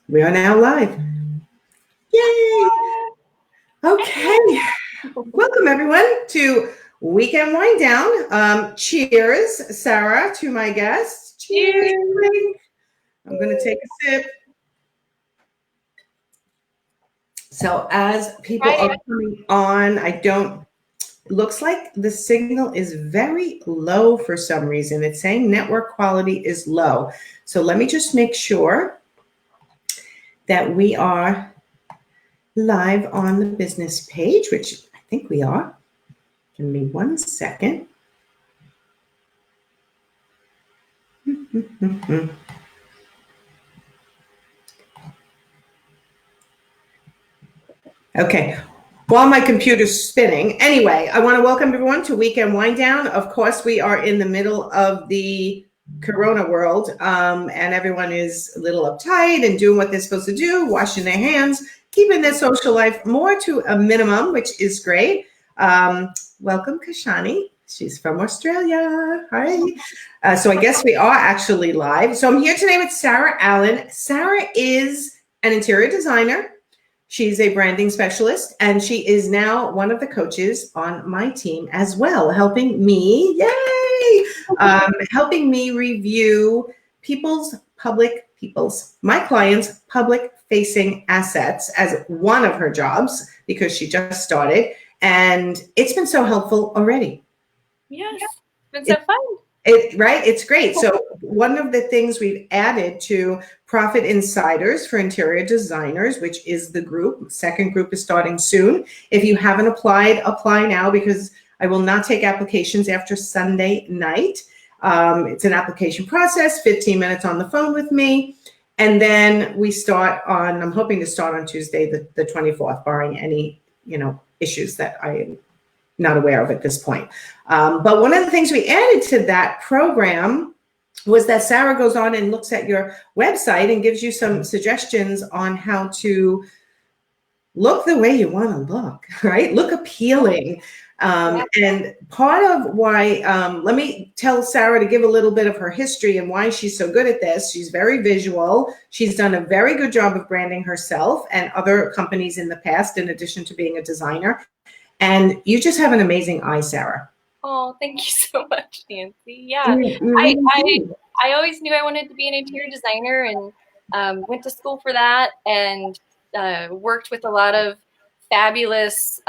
We are now live. Yay! Okay. Welcome, everyone, to Weekend Wind Down. Cheers, Sarah, to my guests. Cheers. I'm going to take a sip. So, as people are coming on, looks like the signal is very low for some reason. It's saying network quality is low. So, let me just make sure that we are live on the business page, which I think we are. Give me 1 second. Okay. While my computer's spinning. Anyway, I want to welcome everyone to Weekend Wind Down. Of course, we are in the middle of the Corona world, and everyone is a little uptight and doing what they're supposed to do, washing their hands, keeping their social life more to a minimum, which is great. Welcome, Kashani. She's from Australia. Hi. So I guess we are actually live. So I'm here today with Sarah Allen. Sarah is an interior designer. She's a branding specialist, and she is now one of the coaches on my team as well, helping me, helping me review my clients' public-facing assets as one of her jobs because she just started, and it's been so helpful already. Yes, it's been so fun. Right? It's great. So one of the things we've added to Profit Insiders for Interior Designers, which is the group, second group is starting soon. If you haven't applied, apply now because I will not take applications after Sunday night. It's an application process, 15 minutes on the phone with me. And then I'm hoping to start on Tuesday, the 24th, barring any, issues that I am not aware of at this point. But one of the things we added to that program was that Sarah goes on and looks at your website and gives you some suggestions on how to look the way you want to look, right? Look appealing. And part of why, let me tell Sarah to give a little bit of her history and why she's so good at this. She's very visual. She's done a very good job of branding herself and other companies in the past, in addition to being a designer. And you just have an amazing eye, Sarah. Oh, thank you so much, Nancy. Yeah, I always knew I wanted to be an interior designer and went to school for that and worked with a lot of fabulous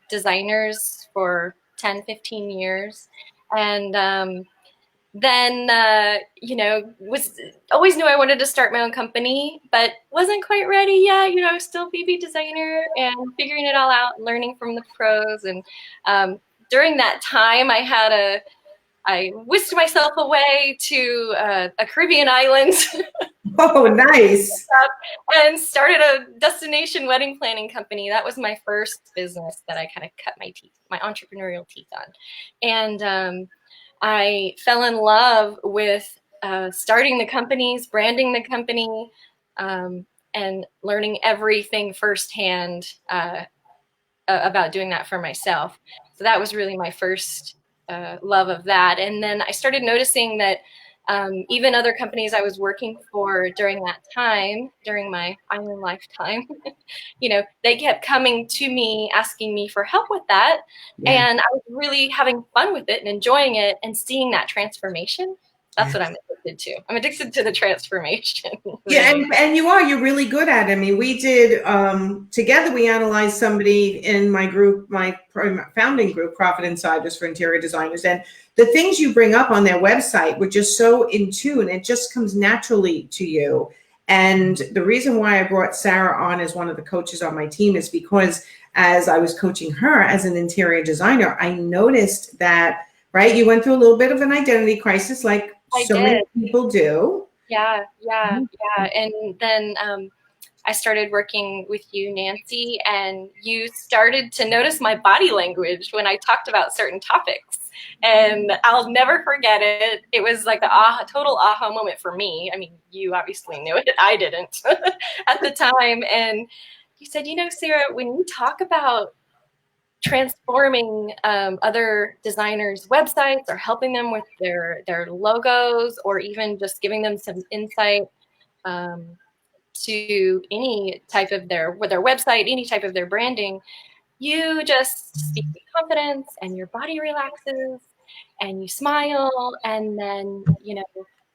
designers for 10, 15 years. And then, always knew I wanted to start my own company, but wasn't quite ready yet. I was still BB designer and figuring it all out, learning from the pros. And during that time, I whisked myself away to a Caribbean island. Oh, nice. And started a destination wedding planning company. That was my first business that I kind of cut my entrepreneurial teeth on. And I fell in love with starting the companies, branding the company, and learning everything firsthand about doing that for myself. So that was really my first love of that. And then I started noticing that even other companies I was working for during that time, during my island lifetime, they kept coming to me, asking me for help with that. Yeah. And I was really having fun with it and enjoying it and seeing that transformation. That's what I'm addicted to. I'm addicted to the transformation. Yeah, and you're really good at it. I mean, we did, together we analyzed somebody in my group, my founding group, Profit Insiders for Interior Designers. And the things you bring up on their website were just so in tune. It just comes naturally to you. And the reason why I brought Sarah on as one of the coaches on my team is because as I was coaching her as an interior designer, I noticed that, right, you went through a little bit of an identity crisis like many people do. Yeah. And then I started working with you, Nancy, and you started to notice my body language when I talked about certain topics. And I'll never forget it. It was like a total aha moment for me. I mean, you obviously knew it. I didn't at the time. And you said, Sarah, when you talk about transforming other designers' websites or helping them with their logos or even just giving them some insight to any type of their website, any type of their branding, you just speak with confidence and your body relaxes and you smile. And then, you know,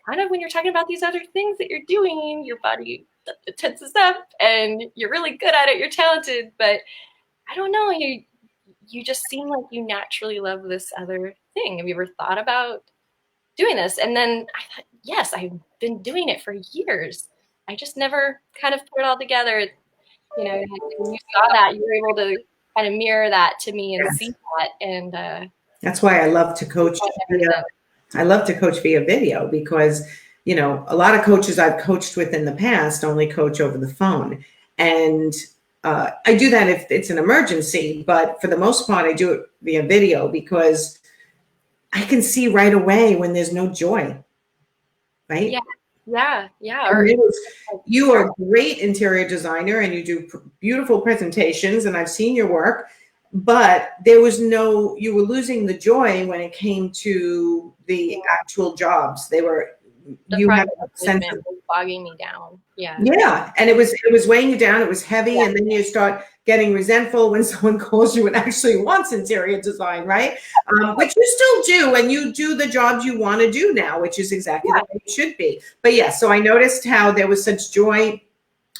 kind of when you're talking about these other things that you're doing, your body tenses up and you're really good at it. You're talented, but I don't know, you just seem like you naturally love this other thing. Have you ever thought about doing this? And then I thought, yes, I've been doing it for years. I just never kind of put it all together. You know, when you saw that, you were able to kind of mirror that to me and see that. And that's why I love to coach. I love to coach via video because, you know, a lot of coaches I've coached with in the past only coach over the phone. And I do that if it's an emergency, but for the most part, I do it via video because I can see right away when there's no joy, right? Yeah. You are a great interior designer and you do beautiful presentations, and I've seen your work, but you were losing the joy when it came to the actual jobs. You had a sense of bogging me down. Yeah, and it was weighing you down. It was heavy, and then you start getting resentful when someone calls you and actually wants interior design, right? Which you still do, and you do the jobs you want to do now, which is exactly the way it should be. But so I noticed how there was such joy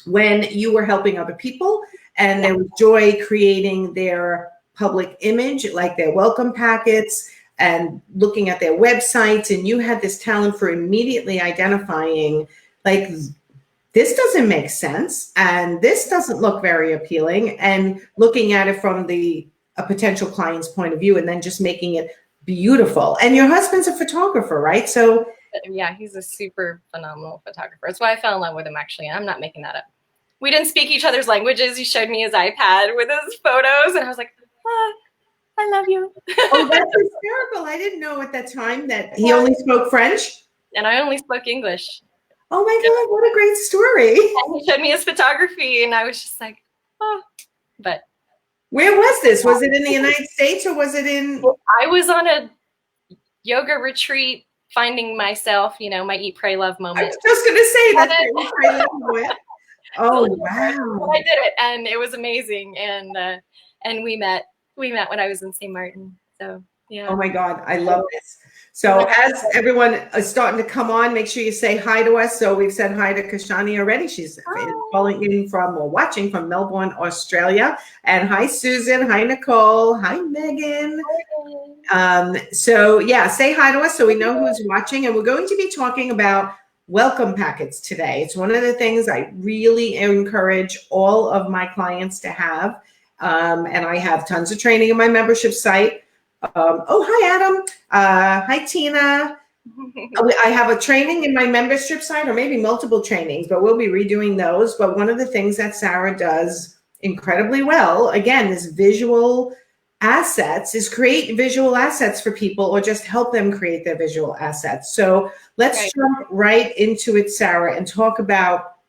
when you were helping other people, and there was joy creating their public image, like their welcome packets, and looking at their websites, and you had this talent for immediately identifying, like, this doesn't make sense, and this doesn't look very appealing, and looking at it from a potential client's point of view, and then just making it beautiful. And your husband's a photographer, right? So yeah, he's a super phenomenal photographer. That's why I fell in love with him, actually. I'm not making that up. We didn't speak each other's languages. He showed me his iPad with his photos, and I was like, I love you. Oh, that's hysterical. I didn't know at that time that he only spoke French. And I only spoke English. Oh my God, what a great story. And he showed me his photography, and I was just like, but. Where was this? Was it in the United States or was it in? I was on a yoga retreat, finding myself, you know, my eat, pray, love moment. I was just going to say that's your eat, pray, love moment. Oh, wow. I did it, and it was amazing. And we met when I was in St. Martin. So, yeah. Oh my God, I love this. So as everyone is starting to come on, make sure you say hi to us. So we've said hi to Kashani already. She's calling in from or watching from Melbourne, Australia. And hi, Susan. Hi, Nicole. Hi, Megan. So yeah, say hi to us so we know who's watching. And we're going to be talking about welcome packets today. It's one of the things I really encourage all of my clients to have. And I have tons of training in my membership site. Hi, Adam. Hi, Tina. I have a training in my membership site, or maybe multiple trainings, but we'll be redoing those. But one of the things that Sarah does incredibly well, again, is visual assets, is create visual assets for people or just help them create their visual assets. So let's jump right into it, Sarah, and talk about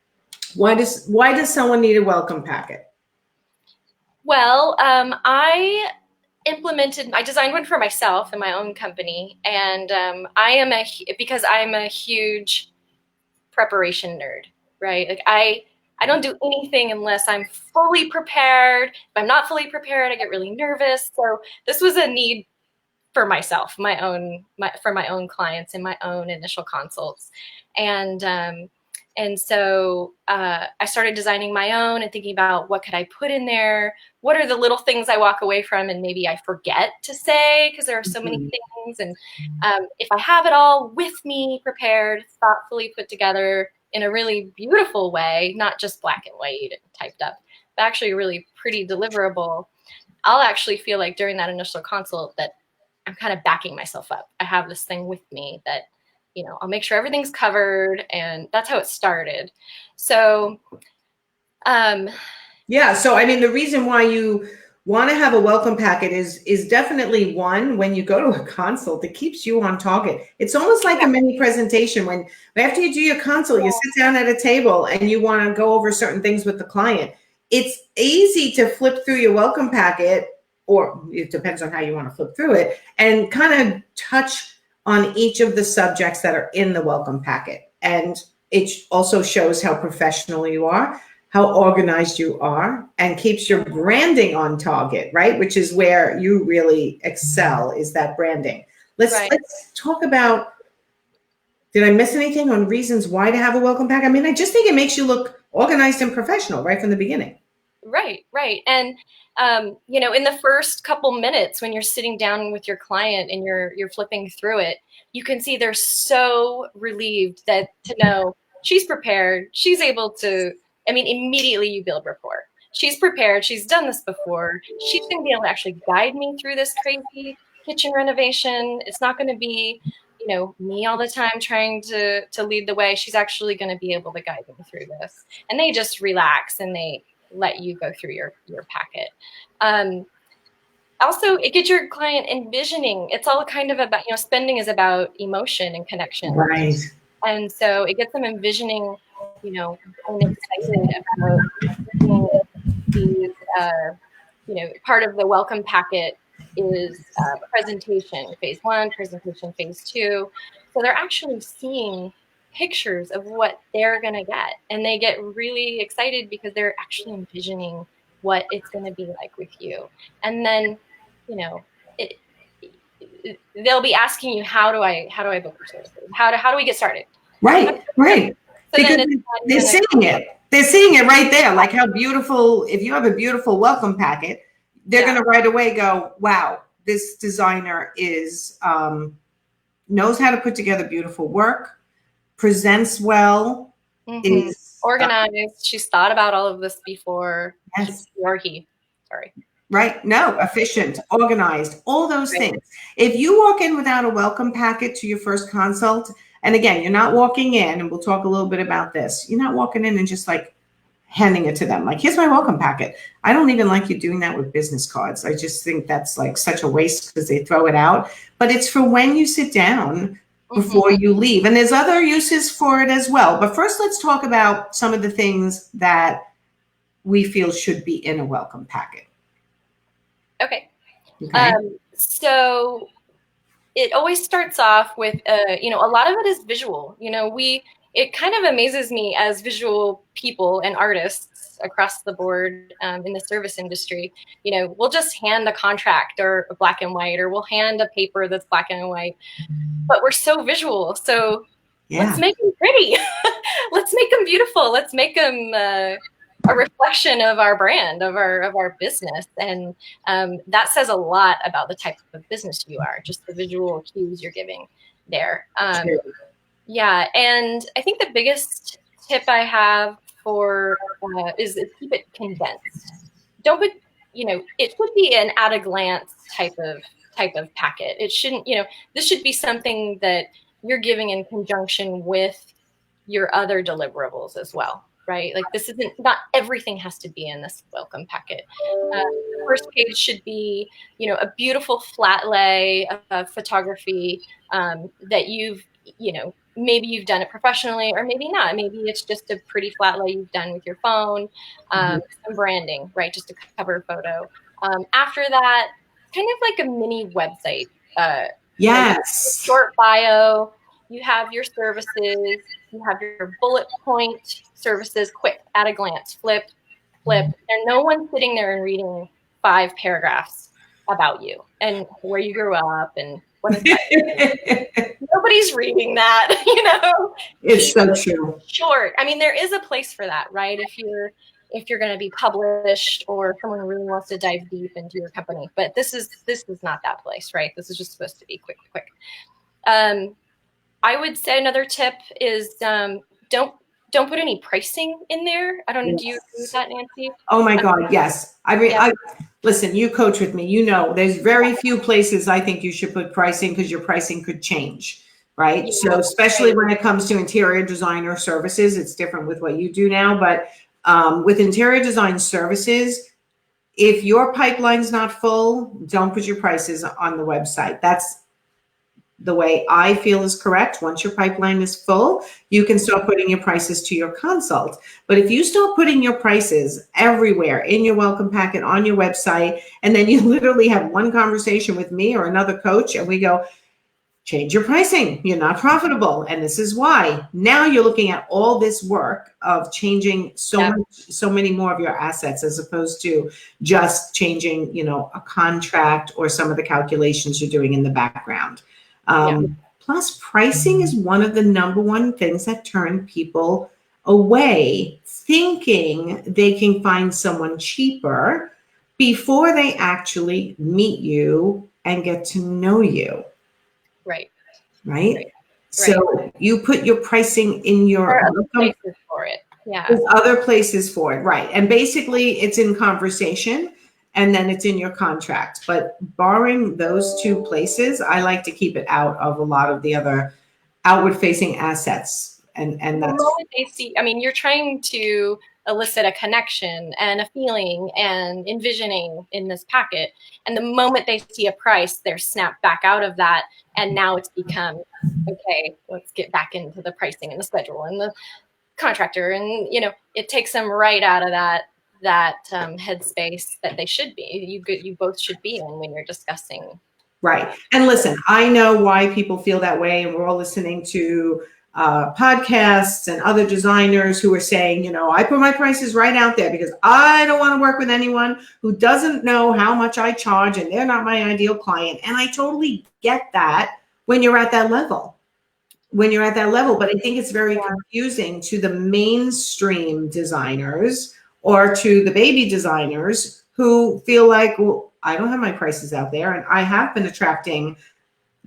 why does someone need a welcome packet? Well, I designed one for myself in my own company, and because I'm a huge preparation nerd, right? Like I don't do anything unless I'm fully prepared. If I'm not fully prepared, I get really nervous. So this was a need for myself, for my own clients in my own initial consults, and so I started designing my own and thinking about what could I put in there? What are the little things I walk away from and maybe I forget to say because there are so many things. And if I have it all with me, prepared, thoughtfully put together in a really beautiful way, not just black and white and typed up, but actually really pretty deliverable, I'll actually feel like during that initial consult that I'm kind of backing myself up. I have this thing with me that, you know, I'll make sure everything's covered, and that's how it started. So, so I mean, the reason why you want to have a welcome packet is definitely one, when you go to a consult, it keeps you on target. It's almost like a mini presentation. When after you do your consult, you sit down at a table and you want to go over certain things with the client. It's easy to flip through your welcome packet, or it depends on how you want to flip through it, and kind of touch on each of the subjects that are in the welcome packet. And it also shows how professional you are, how organized you are, and keeps your branding on target, right? Which is where you really excel, is that branding. Let's talk about, did I miss anything on reasons why to have a welcome pack? I mean, I just think it makes you look organized and professional right from the beginning. Right. And you know, in the first couple minutes when you're sitting down with your client and you're flipping through it, you can see they're so relieved that to know she's prepared, she's able to, I mean, immediately you build rapport. She's prepared, she's done this before. She's going to be able to actually guide me through this crazy kitchen renovation. It's not going to be, you know, me all the time trying to lead the way. She's actually going to be able to guide me through this. And they just relax and they let you go through your packet. Also, it gets your client envisioning. It's all kind of about, you know, spending is about emotion and connection. Right. And so it gets them envisioning, you know, and excited about these, you know, part of the welcome packet is presentation, phase 1, presentation, phase 2. So they're actually seeing pictures of what they're going to get. And they get really excited because they're actually envisioning what it's going to be like with you. And then, you know, they'll be asking you, how do I book your services? How do we get started? Right. So because they're seeing it. They're seeing it right there. Like how beautiful, if you have a beautiful welcome packet, they're going to right away go, wow, this designer is, knows how to put together beautiful work, presents well, is organized. She's thought about all of this before. Yes. Sorry. Right. No, efficient, organized, all those things. If you walk in without a welcome packet to your first consult, and again, you're not walking in, and we'll talk a little bit about this, you're not walking in and just like handing it to them. Like, here's my welcome packet. I don't even like you doing that with business cards. I just think that's like such a waste because they throw it out. But it's for when you sit down before you leave. And there's other uses for it as well. But first, let's talk about some of the things that we feel should be in a welcome packet. Okay. So it always starts off with, you know, a lot of it is visual. You know, it kind of amazes me as visual people and artists across the board in the service industry. You know, we'll just hand a contract or a black and white, or we'll hand a paper that's black and white, but we're so visual. So let's make them pretty. Let's make them beautiful. Let's make them a reflection of our brand, of our business. And that says a lot about the type of business you are, just the visual cues you're giving there. Yeah, and I think the biggest tip I have for is keep it condensed. Don't put, you know, it should be an at a glance type of packet. It shouldn't, you know, this should be something that you're giving in conjunction with your other deliverables as well, right? Like this isn't, not everything has to be in this welcome packet. The first page should be, you know, a beautiful flat lay of photography that you've, you know, maybe you've done it professionally or maybe not. Maybe it's just a pretty flat lay you've done with your phone, some branding, right? Just a cover photo. After that, kind of like a mini website. Yes. Short bio. You have your services. You have your bullet point services. Quick, at a glance, flip. And no one's sitting there and reading 5 paragraphs about you and where you grew up and what is that? Nobody's reading that, you know. It's so true. Short. I mean, there is a place for that, right? If you're going to be published or someone really wants to dive deep into your company, but this is not that place, right? This is just supposed to be quick. I would say another tip is don't put any pricing in there. I don't know. Do you agree with that, Nancy? Oh my God, yes. I listen, you coach with me. You know, there's very few places I think you should put pricing because your pricing could change, right? So especially when it comes to interior designer services, it's different with what you do now. But with interior design services, if your pipeline's not full, don't put your prices on the website. That's the way I feel is correct. Once your pipeline is full, you can start putting your prices to your consult. But if you start putting your prices everywhere in your welcome packet, on your website, and then you literally have one conversation with me or another coach and we go, change your pricing. You're not profitable, and this is why. Now you're looking at all this work of changing so many more of your assets, as opposed to just changing, a contract or some of the calculations you're doing in the background. Plus, pricing is one of the number one things that turn people away, thinking they can find someone cheaper before they actually meet you and get to know you. Right. So you put your pricing in your other places for it. There's other places for it, right? And basically, it's in conversation, and then it's in your contract. But barring those two places, I like to keep it out of a lot of the other outward-facing assets. And that's the moment they see. I mean, you're trying to elicit a connection and a feeling and envisioning in this packet. And the moment they see a price, they're snapped back out of that. And now it's become, okay, let's get back into the pricing and the schedule and the contractor. And, it takes them right out of that headspace that they should be. You both should be in when you're discussing. Right. And listen, I know why people feel that way. And we're all listening to podcasts and other designers who are saying, I put my prices right out there because I don't want to work with anyone who doesn't know how much I charge and they're not my ideal client. And I totally get that when you're at that level. But I think it's very confusing to the mainstream designers or to the baby designers who feel like, well, I don't have my prices out there and I have been attracting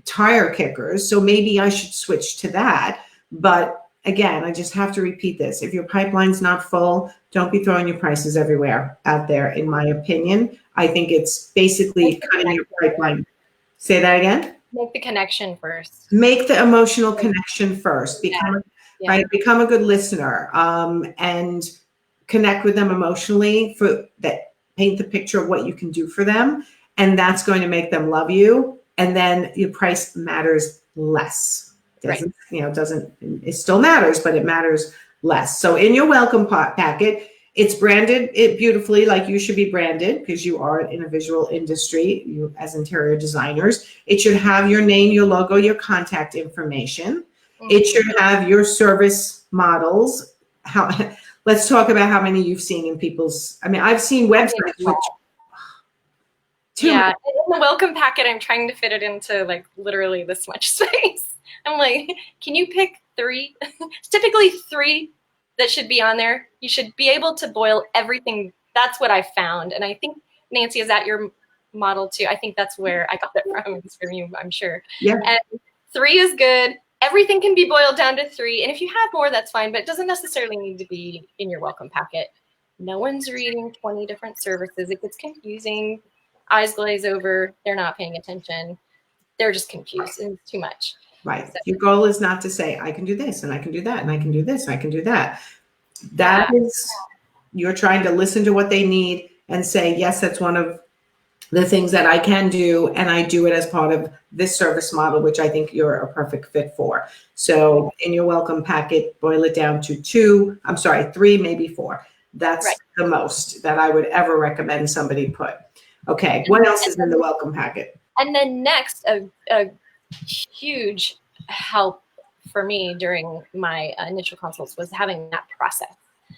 tire kickers, so maybe I should switch to that. But again, I just have to repeat this. If your pipeline's not full, don't be throwing your prices everywhere out there, in my opinion. I think it's basically cutting your pipeline. Say that again? Make the connection first. Make the emotional connection first. Become a good listener, and connect with them emotionally paint the picture of what you can do for them. And that's going to make them love you. And then your price matters less. It still matters, but it matters less. So in your welcome packet, it's branded beautifully, like you should be branded because you are in a visual industry, you as interior designers. It should have your name, your logo, your contact information. Mm-hmm. It should have your service models. Let's talk about how many you've seen in people's, I've seen websites which in the welcome packet, I'm trying to fit it into like literally this much space. I'm like, can you pick 3? It's typically 3 that should be on there. You should be able to boil everything. That's what I found. And I think, Nancy, is that your model too? I think that's where I got that from. It's from you, I'm sure. Yeah. And 3 is good. Everything can be boiled down to 3. And if you have more, that's fine, but it doesn't necessarily need to be in your welcome packet. No one's reading 20 different services. It gets confusing. Eyes glaze over. They're not paying attention. They're just confused, and it's too much. Right. So, your goal is not to say, I can do this and I can do that and I can do this and I can do that. That is, you're trying to listen to what they need and say, yes, that's one of the things that I can do. And I do it as part of this service model, which I think you're a perfect fit for. So in your welcome packet, boil it down to 3, maybe 4. That's the most that I would ever recommend somebody put. Okay. What else is in the welcome packet? And then next, a huge help for me during my initial consults was having that process.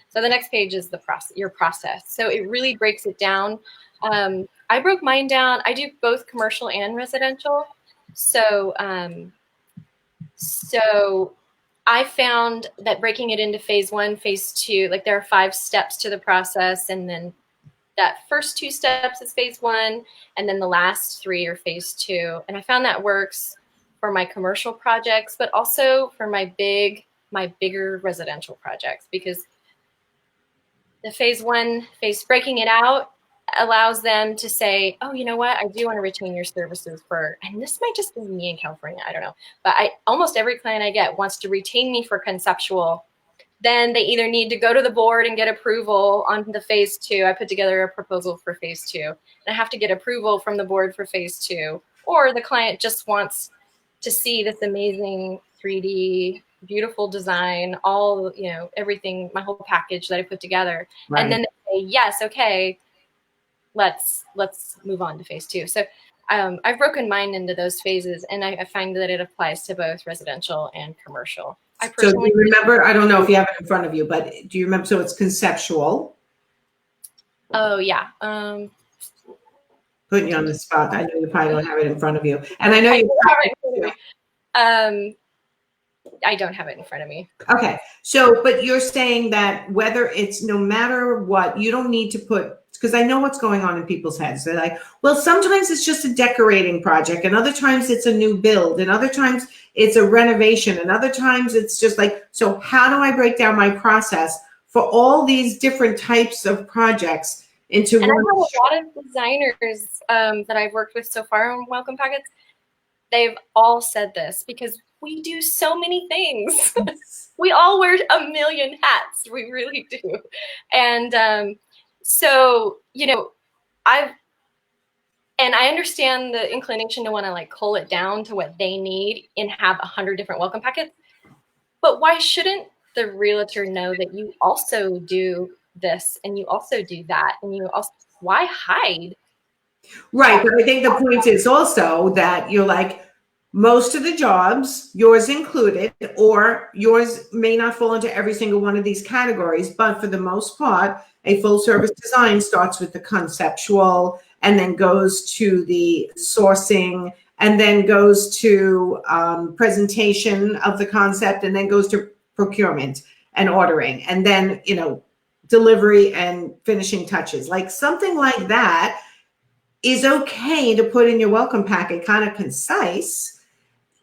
So the next page is your process. So it really breaks it down. I broke mine down. I do both commercial and residential. So I found that breaking it into phase 1, phase 2, like there are 5 steps to the process, and then that first 2 steps is phase 1, and then the last 3 are phase 2. And I found that works for my commercial projects, but also for my bigger residential projects, because the phase 1, breaking it out allows them to say, oh, you know what? I do want to retain your services and this might just be me in California, I don't know. But almost every client I get wants to retain me for conceptual. Then they either need to go to the board and get approval on the phase 2. I put together a proposal for phase 2. And I have to get approval from the board for phase 2. Or the client just wants to see this amazing 3D, beautiful design, all, everything, my whole package that I put together. Right. And then they say, yes, okay, let's move on to phase 2. So I've broken mine into those phases, and I find that it applies to both residential and commercial. I So do personally you remember, I don't know if you have it in front of you, but do you remember, so it's conceptual. Oh yeah. Putting you on the spot. I know you probably don't have it in front of you. And I know you I don't have it in front of me. Okay. So, but you're saying that whether it's no matter what, you don't need to put, because I know what's going on in people's heads. They're like, well, sometimes it's just a decorating project, and other times it's a new build, and other times it's a renovation, and other times it's just like, so how do I break down my process for all these different types of projects into and one? I have a lot of designers that I've worked with so far on welcome packets. They've all said this because we do so many things. We all wear a million hats. We really do. And so, you know, I understand the inclination to want to like cull it down to what they need and have 100 different welcome packets. But why shouldn't the realtor know that you also do this and you also do that and you also, why hide? Right, but I think the point is also that you're like, most of the jobs, yours included, or yours may not fall into every single one of these categories, but for the most part, a full service design starts with the conceptual and then goes to the sourcing and then goes to presentation of the concept and then goes to procurement and ordering and then, you know, delivery and finishing touches. Like something like that is okay to put in your welcome packet, kind of concise,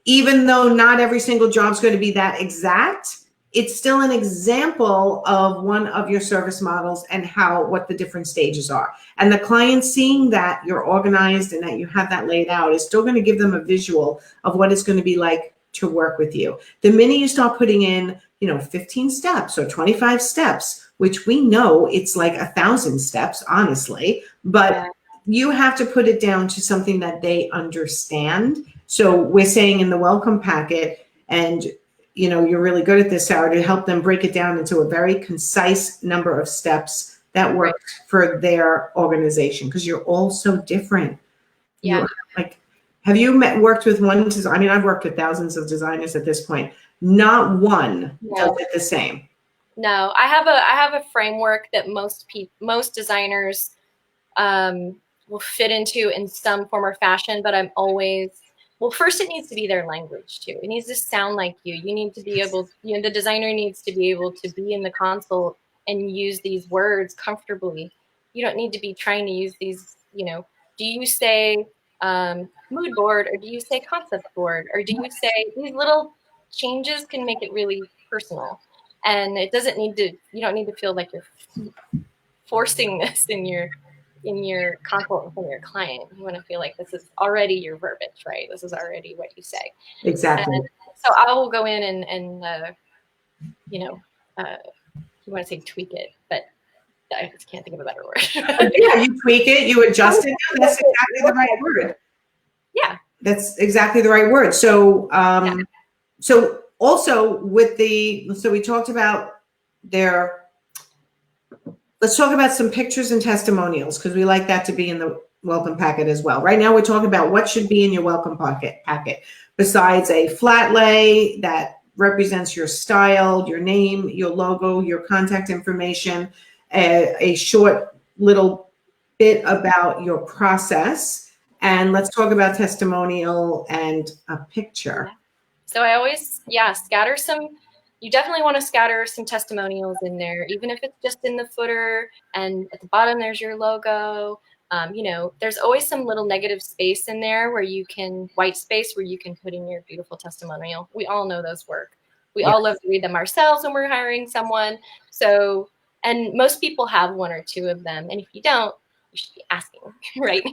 even though not every single job is going to be that exact. It's still an example of one of your service models and what the different stages are. And the client seeing that you're organized and that you have that laid out is still going to give them a visual of what it's going to be like to work with you. The minute you start putting in, 15 steps or 25 steps, which we know it's like 1,000 steps, honestly, but you have to put it down to something that they understand. So we're saying in the welcome packet, and you're really good at this, Sarah, to help them break it down into a very concise number of steps that work for their organization, because you're all so different. Yeah. Have you worked with one? I mean, I've worked with thousands of designers at this point. Not one does it the same. No, I have a framework that most designers will fit into in some form or fashion, but I'm always, well, first it needs to be their language too. It needs to sound like you. You need to be able, the designer needs to be able to be in the console and use these words comfortably. You don't need to be trying to use these, do you say mood board, or do you say concept board, or do you say, these little changes can make it really personal. And it doesn't need to, you don't need to feel like you're forcing this in your consult from your client. You want to feel like this is already your verbiage, right? This is already what you say. Exactly. And so I will go in and you want to say tweak it, but I just can't think of a better word. Yeah, you tweak it, you adjust it. That's exactly the right word. Yeah. That's exactly the right word. So, so also with so we talked about let's talk about some pictures and testimonials, because we like that to be in the welcome packet as well. Right now we're talking about what should be in your welcome packet besides a flat lay that represents your style, your name, your logo, your contact information, a short little bit about your process. And let's talk about testimonial and a picture. So I always, scatter some. You definitely want to scatter some testimonials in there, even if it's just in the footer and at the bottom there's your logo. There's always some little negative space in there white space where you can put in your beautiful testimonial. We all know those work. We all love to read them ourselves when we're hiring someone. So, and most people have one or two of them. And if you don't, you should be asking, right?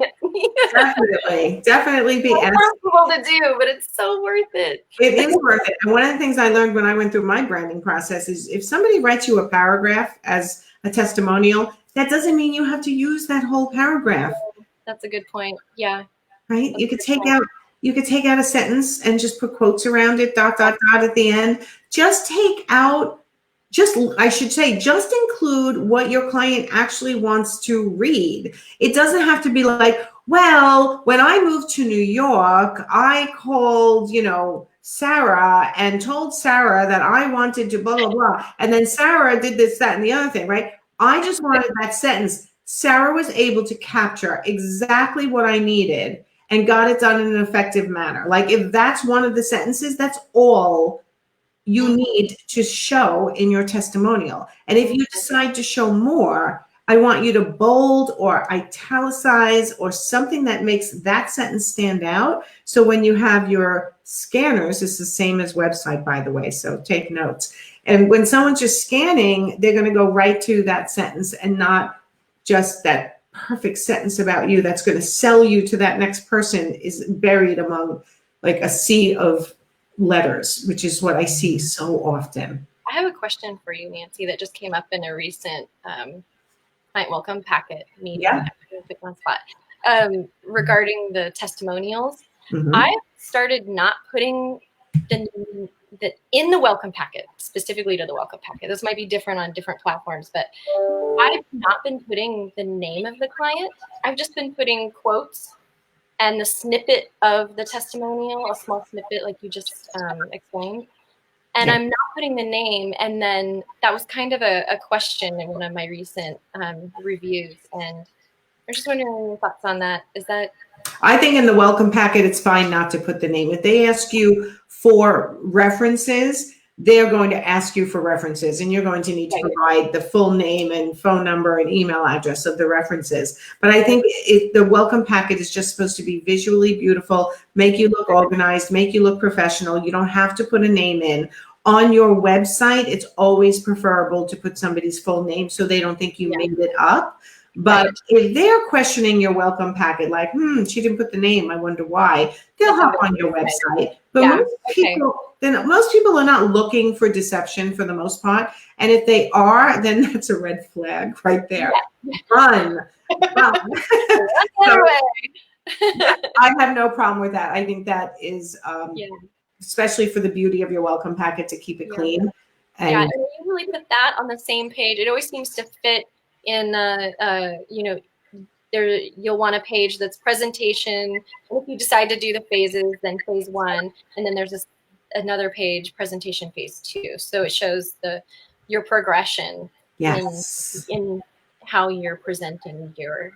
Definitely be asking. It's impossible to do, but it's so worth it. It is worth it. And one of the things I learned when I went through my branding process is if somebody writes you a paragraph as a testimonial, that doesn't mean you have to use that whole paragraph. That's a good point. Yeah. Right? You could take out a sentence and just put quotes around it, ... at the end. Just include what your client actually wants to read. It doesn't have to be like, well, when I moved to New York, I called, Sarah and told Sarah that I wanted to blah, blah, blah. And then Sarah did this, that, and the other thing, right? I just wanted that sentence. Sarah was able to capture exactly what I needed and got it done in an effective manner. Like if that's one of the sentences, that's all you need to show in your testimonial. And if you decide to show more, I want you to bold or italicize or something that makes that sentence stand out. So when you have your scanners, it's the same as website, by the way, so take notes. And when someone's just scanning, they're going to go right to that sentence and not just that perfect sentence about you that's going to sell you to that next person is buried among like a sea of letters, which is what I see so often. I have a question for you, Nancy, that just came up in a recent client welcome packet meeting. Yeah. On spot. Regarding the testimonials, Mm-hmm. I started not putting the in the welcome packet, specifically to the welcome packet. This might be different on different platforms, but I've not been putting the name of the client. I've just been putting quotes and the snippet of the testimonial, a small snippet like you just explained. And I'm not putting the name. And then that was kind of a question in one of my recent reviews. And I'm just wondering your thoughts on that. Is that? I think in the welcome packet, it's fine not to put the name. If they ask you for references, they're going to ask you for references, and you're going to need to provide the full name and phone number and email address of the references. But I think the welcome packet is just supposed to be visually beautiful, make you look organized, make you look professional. You don't have to put a name in. On your website, it's always preferable to put somebody's full name so they don't think you made it up. But if they're questioning your welcome packet, like, she didn't put the name, I wonder why, they'll hop on your website. But most people are not looking for deception for the most part. And if they are, then that's a red flag right there. Run. So, I have no problem with that. I think that is, especially for the beauty of your welcome packet, to keep it clean. And I usually put that on the same page. It always seems to fit in, there you'll want a page that's presentation. If you decide to do the phases, then phase 1, and then there's another page, presentation phase 2. So it shows your progression in how you're presenting your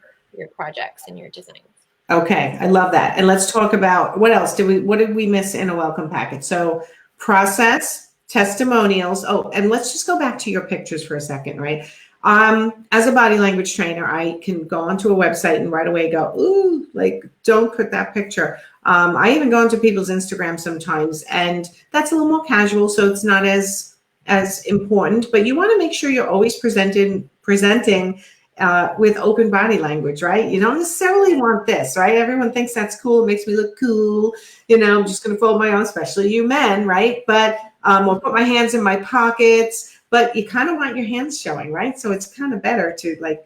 projects and your designs. Okay, I love that. And let's talk about what else what did we miss in a welcome packet? So process, testimonials. Oh, and let's just go back to your pictures for a second, right? As a body language trainer, I can go onto a website and right away go, ooh, like, don't put that picture. I even go into people's Instagram sometimes, and that's a little more casual, so it's not as important, but you want to make sure you're always presenting with open body language, right? You don't necessarily want this, right? Everyone thinks that's cool. It makes me look cool. I'm just going to fold my arms, especially you men, right? But or put my hands in my pockets. But you kind of want your hands showing, right? So it's kind of better to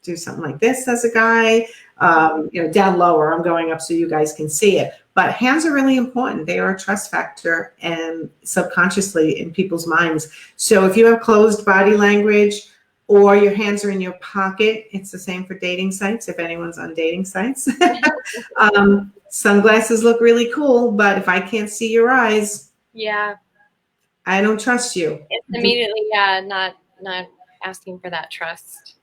do something like this as a guy, down lower. I'm going up so you guys can see it. But hands are really important. They are a trust factor and subconsciously in people's minds. So if you have closed body language or your hands are in your pocket, it's the same for dating sites, if anyone's on dating sites. Sunglasses look really cool, but if I can't see your eyes, I don't trust you. It's immediately, not asking for that trust.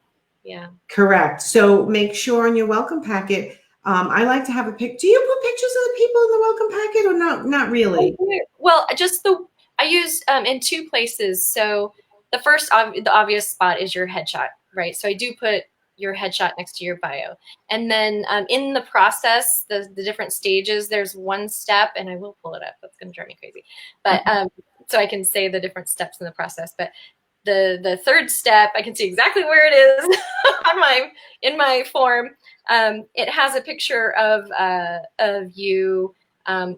Yeah. Correct. So make sure in your welcome packet, I like to have a pic. Do you put pictures of the people in the welcome packet or not really? Well, I use in 2 places. So the first, the obvious spot is your headshot, right? So I do put your headshot next to your bio. And then in the process, the different stages, there's one step, and I will pull it up. That's going to drive me crazy. But so I can say the different steps in the process. But the third step, I can see exactly where it is in my form. It has a picture of you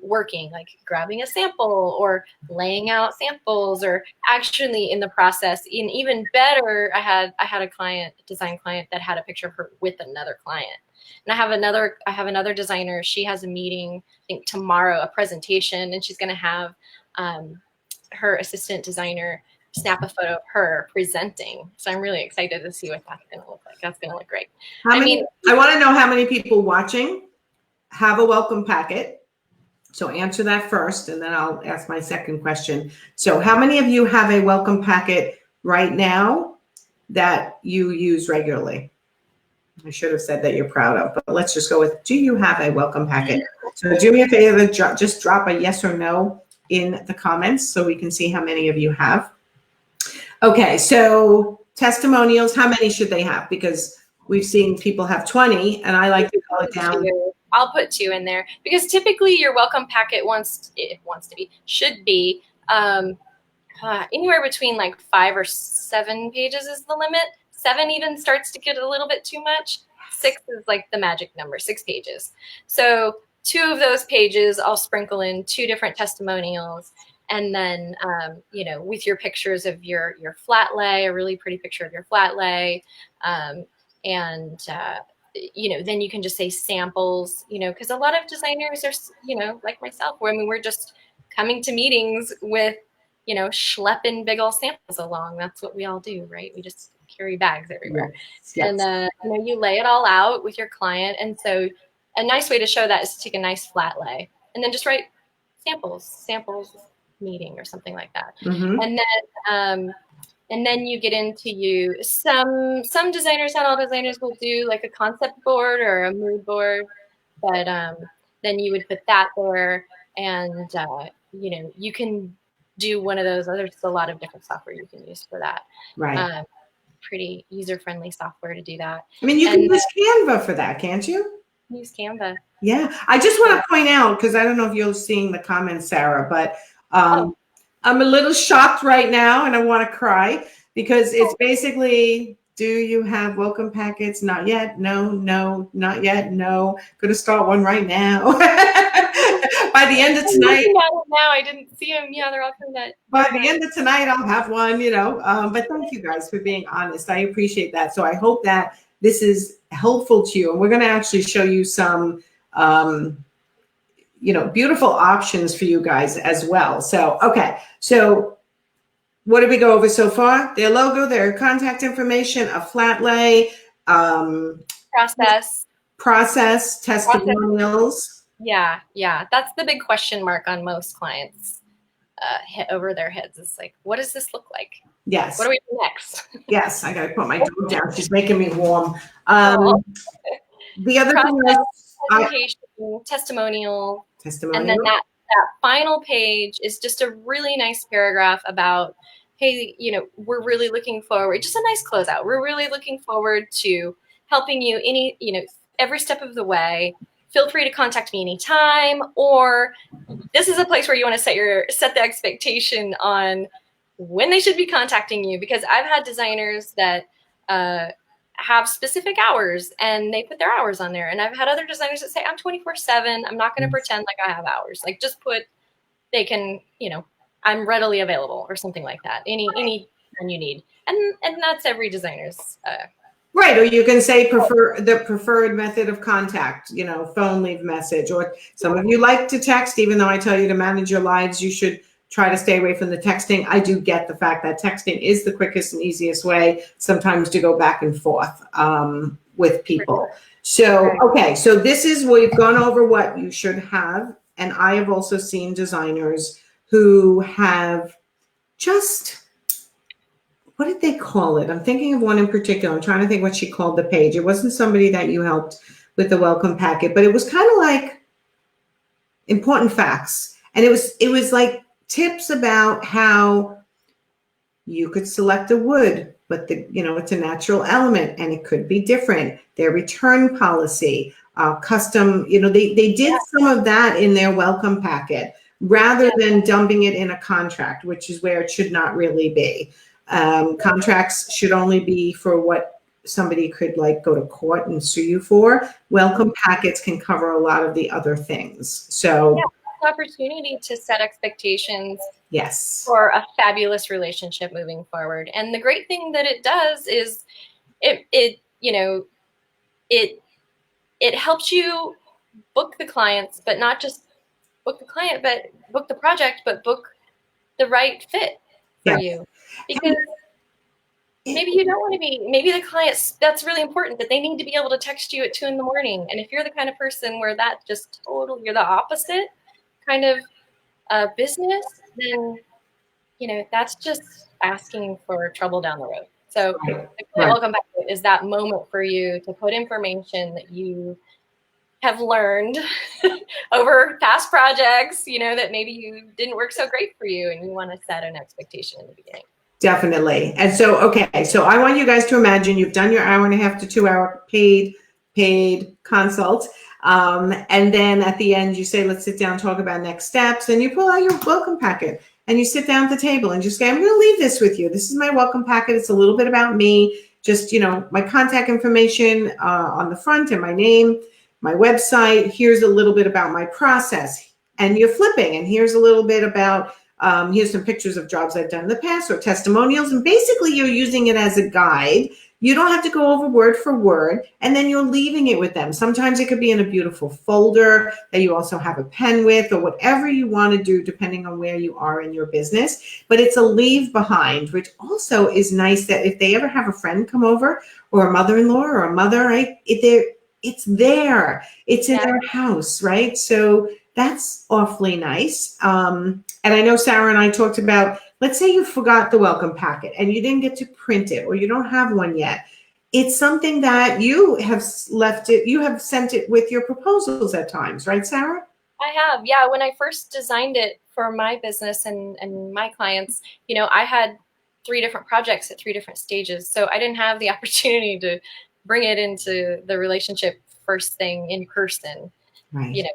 working, like grabbing a sample or laying out samples, or actually in the process. And even better, I had a design client that had a picture of her with another client. And I have another designer. She has a meeting, I think tomorrow, a presentation, and she's going to have her assistant designer snap a photo of her presenting. So I'm really excited to see what that's going to look like. That's going to look great. I want to know how many people watching have a welcome packet. So answer that first, and then I'll ask my second question. So how many of you have a welcome packet right now that you use regularly? I should have said that you're proud of, but let's just go with, do you have a welcome packet? So do me a favor, just drop a yes or no in the comments so we can see how many of you have. Okay, so testimonials, how many should they have? Because we've seen people have 20, and I like to call it down. I'll put 2 in there because typically your welcome packet should be anywhere between like 5 or 7 pages is the limit. 7 even starts to get a little bit too much. 6 is like the magic number, 6 pages. So 2 of those pages, I'll sprinkle in 2 different testimonials. And then, with your pictures of your flat lay, a really pretty picture of your flat lay. Then you can just say samples, because a lot of designers are, like myself, we're just coming to meetings with, schlepping big old samples along. That's what we all do, right? We just carry bags everywhere. Yes. And you lay it all out with your client. And so a nice way to show that is to take a nice flat lay and then just write samples meeting or something like that. Mm-hmm. And then you get into some designers, not all designers, will do like a concept board or a mood board, but then you would put that there, and you can do one of those. There's a lot of different software you can use for that. Right. Pretty user-friendly software to do that. I mean, you can use Canva for that, can't you? Use Canva. Yeah. I just want to point out, because I don't know if you're seeing the comments, Sarah, but I'm a little shocked right now, and I want to cry because it's basically, do you have welcome packets? Not yet. No, not yet. No. Going to start one right now. By the end of tonight. Now I didn't see them. Yeah, they're all from that. By the end of tonight, I'll have one, but thank you guys for being honest. I appreciate that. So I hope that this is helpful to you. And we're going to actually show you some, beautiful options for you guys as well. So, okay. So what did we go over so far? Their logo, their contact information, a flat lay, process, testimonials. Yeah. That's the big question mark on most clients hit over their heads. It's like, what does this look like? Yes. What do we do next? Yes, I got to put my dog down. She's making me warm. The other thing is testimonial. And then that final page is just a really nice paragraph about, hey, we're really looking forward, just a nice closeout. We're really looking forward to helping you every step of the way. Feel free to contact me anytime, or this is a place where you want to set the expectation on when they should be contacting you, because I've had designers that have specific hours and they put their hours on there. And I've had other designers that say, I'm 24/7. I'm not going to pretend like I have hours. Like, just put, they can, I'm readily available or something like that. Any time you need. And that's every designer's right, or you can say the preferred method of contact, phone, leave message, or some of you like to text, even though I tell you to manage your lives, you should try to stay away from the texting. I do get the fact that texting is the quickest and easiest way sometimes to go back and forth with people. So, okay, so we've gone over what you should have, and I have also seen designers who have just, what did they call it? I'm thinking of one in particular. I'm trying to think what she called the page. It wasn't somebody that you helped with the welcome packet, but it was kind of like important facts. And it was like tips about how you could select a wood, but it's a natural element and it could be different. Their return policy, custom, they did some of that in their welcome packet rather than dumping it in a contract, which is where it should not really be. Contracts should only be for what somebody could go to court and sue you for. Welcome packets can cover a lot of the other things. So opportunity to set expectations. Yes. For a fabulous relationship moving forward. And the great thing that it does is it helps you book the clients, but not just book the client, but book the project, but book the right fit for Yeah. you, because maybe you don't want to be, maybe the clients, that's really important, that they need to be able to text you at 2 a.m. And if you're the kind of person where that just totally, you're the opposite kind of business, then, you know, that's just asking for trouble down the road. So Right. the client welcome packet is that moment for you to put information that you have learned over past projects, you know, that maybe you didn't work so great for you, and you want to set an expectation in the beginning. Definitely. And so, okay, so I want you guys to imagine you've done your 1.5 to 2 hour paid consult. And then at the end you say, let's sit down, talk about next steps. And you pull out your welcome packet and you sit down at the table and just say, I'm going to leave this with you. This is my welcome packet. It's a little bit about me, just, you know, my contact information on the front and my name, my website. Here's a little bit about my process. And you're flipping. And here's a little bit about here's some pictures of jobs I've done in the past or testimonials. And basically you're using it as a guide. You don't have to go over word for word, and then you're leaving it with them. Sometimes it could be in a beautiful folder that you also have a pen with, or whatever you want to do depending on where you are in your business. But it's a leave behind, which also is nice, that if they ever have a friend come over or a mother-in-law or a mother, right? It's there. It's in their house, right? So that's awfully nice. And I know Sarah and I talked about, let's say you forgot the welcome packet and you didn't get to print it, or you don't have one yet. It's something that you have you have sent it with your proposals at times, right, Sarah? I have, yeah. When I first designed it for my business and my clients, you know, I had 3 different projects at 3 different stages. So I didn't have the opportunity to bring it into the relationship first thing in person, Right. You know,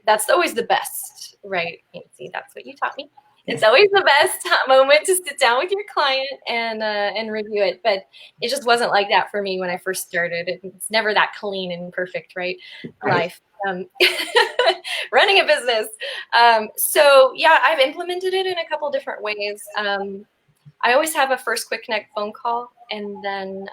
that's always the best, right? Nancy, that's what you taught me. It's always the best moment to sit down with your client and review it. But it just wasn't like that for me when I first started. It's never that clean and perfect, right? Life. Running a business. So yeah, I've implemented it in a couple different ways. I always have a first quick connect phone call, and then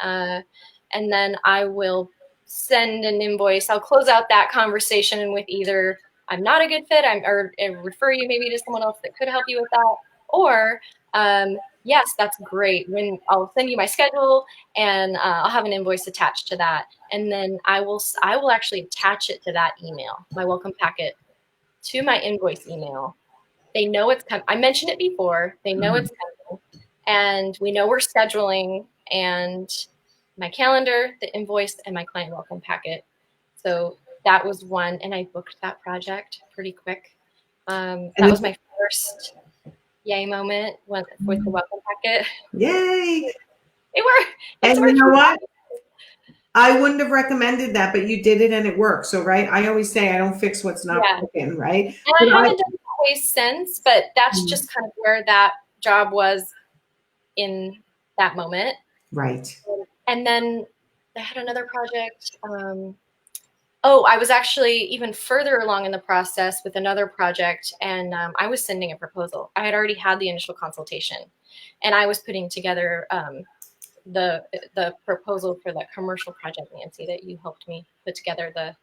I will send an invoice. I'll close out that conversation with either I'm not a good fit, or refer you maybe to someone else that could help you with that, or yes, that's great. When I'll send you my schedule, and I'll have an invoice attached to that, and then I will actually attach it to that email, my welcome packet, to my invoice email. They know it's coming. I mentioned it before. They know it's coming, and we know we're scheduling, and my calendar, the invoice, and my client welcome packet. So that was one, and I booked that project pretty quick. That was my first yay moment with the welcome packet. Yay! It worked. And you know what? I wouldn't have recommended that, but you did it and it worked. So, right, I always say I don't fix what's not working, right? And I haven't done it that way since, but that's just kind of where that job was in that moment. Right. And then I had another project. I was actually even further along in the process with another project, and I was sending a proposal. I had already had the initial consultation, and I was putting together the proposal for the commercial project, Nancy, that you helped me put together the